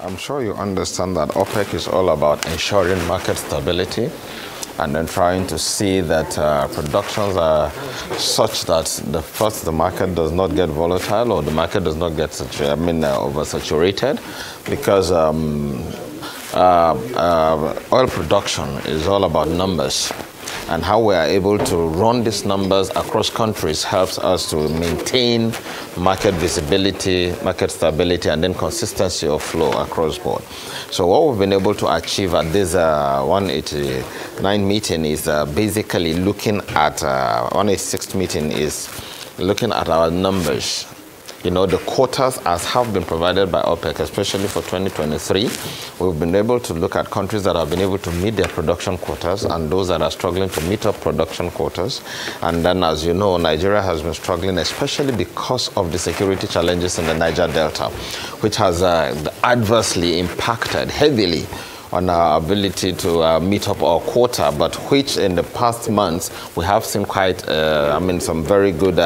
I'm sure you understand that Opec is all about ensuring market stability and then trying to see that productions are such that the market does not get volatile or the market does not get oversaturated, because oil production is all about numbers. And how we are able to run these numbers across countries helps us to maintain market visibility, market stability, and then consistency of flow across board. So what we've been able to achieve at this 189 meeting is basically looking at, 186th meeting is looking at our numbers. You know, the quotas as have been provided by OPEC, especially for 2023, we've been able to look at countries that have been able to meet their production quotas and those that are struggling to meet up production quotas. And then, as you know, Nigeria has been struggling, especially because of the security challenges in the Niger Delta, which has adversely impacted heavily on our ability to meet up our quota, but which in the past months we have seen quite, some very good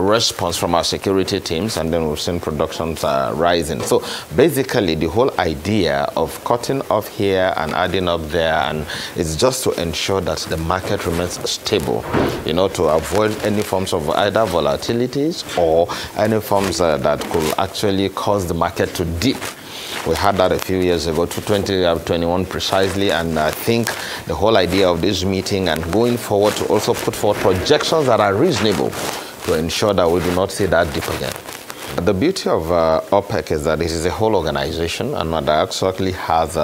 response from our security teams, and then we've seen productions rising. So basically, the whole idea of cutting off here and adding up there, and it's just to ensure that the market remains stable, you know, to avoid any forms of either volatilities or any forms that could actually cause the market to dip. We had that a few years ago, 2021 precisely, and I think the whole idea of this meeting and going forward to also put forward projections that are reasonable to ensure that we do not see that dip again. The beauty of OPEC is that it is a whole organization, and that actually has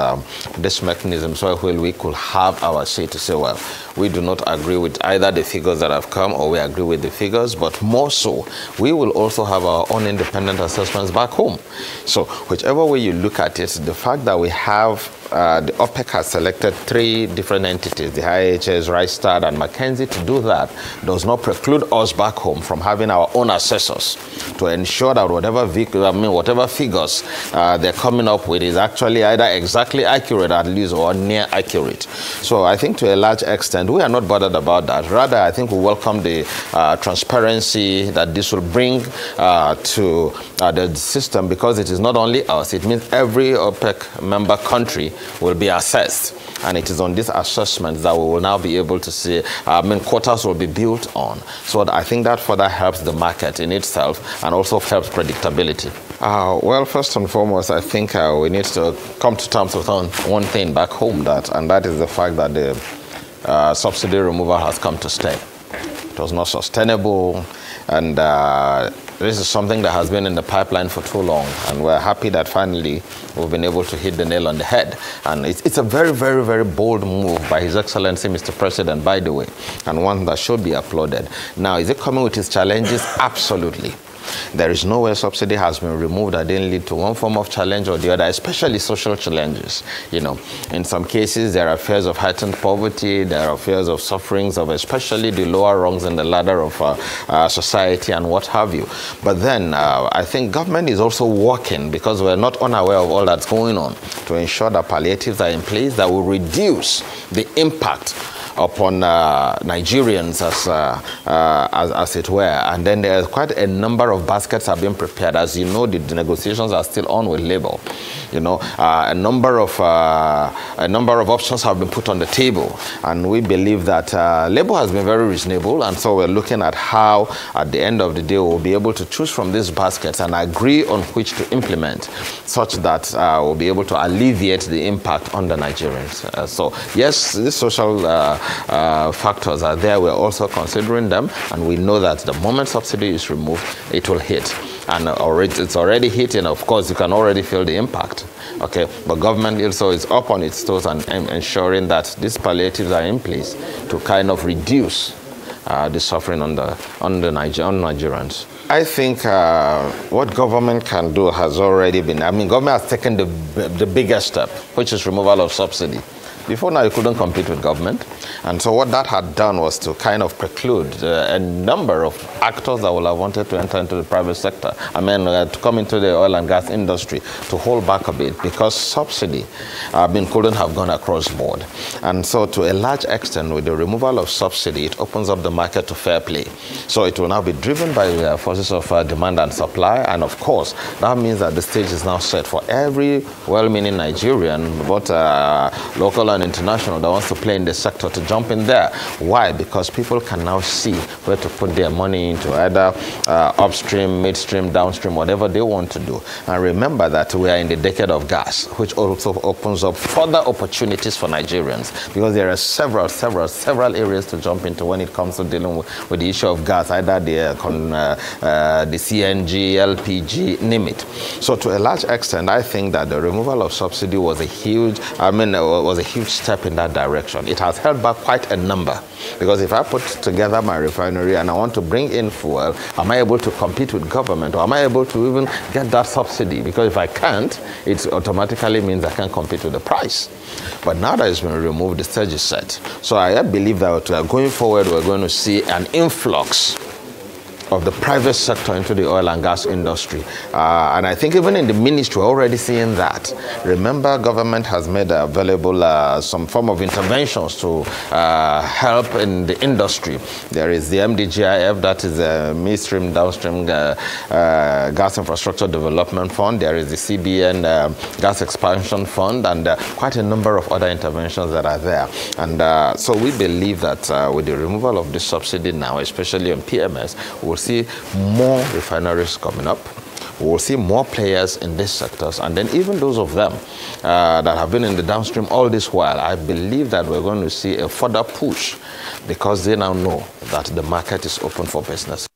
this mechanism so we could have our say to say, well, we do not agree with either the figures that have come or we agree with the figures, but more so, we will also have our own independent assessments back home. So whichever way you look at it, the fact that we have the OPEC has selected 3 different entities, the IHS, Rystad, and McKinsey, to do that does not preclude us back home from having our own assessors to ensure that whatever figures they're coming up with is actually either exactly accurate at least or near accurate. So I think to a large extent we are not bothered about that. Rather, I think we welcome the transparency that this will bring to the system, because it is not only us, it means every OPEC member country will be assessed, and it is on these assessments that we will now be able to see, quotas will be built on. So I think that further helps the market in itself and also helps predictability. Well, first and foremost, I think we need to come to terms with one thing back home, and that is the fact that the subsidy removal has come to stay. It was not sustainable, and this is something that has been in the pipeline for too long, and we're happy that finally we've been able to hit the nail on the head. And it's a very, very, very bold move by His Excellency, Mr. President, by the way, and one that should be applauded. Now, is it coming with its challenges? Absolutely. There is no way subsidy has been removed that didn't lead to one form of challenge or the other, especially social challenges. You know, in some cases, there are fears of heightened poverty, there are fears of sufferings of especially the lower rungs in the ladder of society and what have you. But then I think government is also working, because we're not unaware of all that's going on, to ensure that palliatives are in place that will reduce the impact upon Nigerians, as it were. And then there's quite a number of baskets have been prepared. As you know, the negotiations are still on with Labour. You know, a number of options have been put on the table, and we believe that Labour has been very reasonable, and so we're looking at how, at the end of the day, we'll be able to choose from these baskets and agree on which to implement, such that we'll be able to alleviate the impact on the Nigerians. So yes, these social factors are there. We're also considering them, and we know that the moment subsidy is removed, it will hit. And it's already hitting. Of course, you can already feel the impact. Okay, but government also is up on its toes and ensuring that these palliatives are in place to kind of reduce the suffering on Nigerians. I think what government can do has already been, government has taken the biggest step, which is removal of subsidy. Before now, you couldn't compete with government. And so what that had done was to kind of preclude a number of actors that would have wanted to enter into the private sector. I mean, to come into the oil and gas industry, to hold back a bit, because subsidy couldn't have gone across board. And so to a large extent, with the removal of subsidy, it opens up the market to fair play. So it will now be driven by forces of demand and supply. And of course, that means that the stage is now set for every well-meaning Nigerian, both local and international, that wants to play in the sector to jump in there. Why? Because people can now see where to put their money into, either upstream, midstream, downstream, whatever they want to do. And remember that we are in the decade of gas, which also opens up further opportunities for Nigerians, because there are several areas to jump into when it comes to dealing with the issue of gas, either the CNG, LPG, name it. So to a large extent, I think that the removal of subsidy was a huge step in that direction. It has held back quite a number, because if I put together my refinery and I want to bring in fuel, am I able to compete with government, or am I able to even get that subsidy? Because if I can't, it automatically means I can't compete with the price. But now that it's been removed, the stage is set. So I believe that going forward, we're going to see an influx of the private sector into the oil and gas industry. And I think even in the ministry, we're already seeing that. Remember, government has made available some form of interventions to help in the industry. There is the MDGIF, that is the Midstream Downstream Gas Infrastructure Development Fund. There is the CBN Gas Expansion Fund, and quite a number of other interventions that are there. And so we believe that with the removal of this subsidy now, especially on PMS, we'll see more refineries coming up. We'll see more players in these sectors, and then even those of them that have been in the downstream all this while, I believe that we're going to see a further push, because they now know that the market is open for business.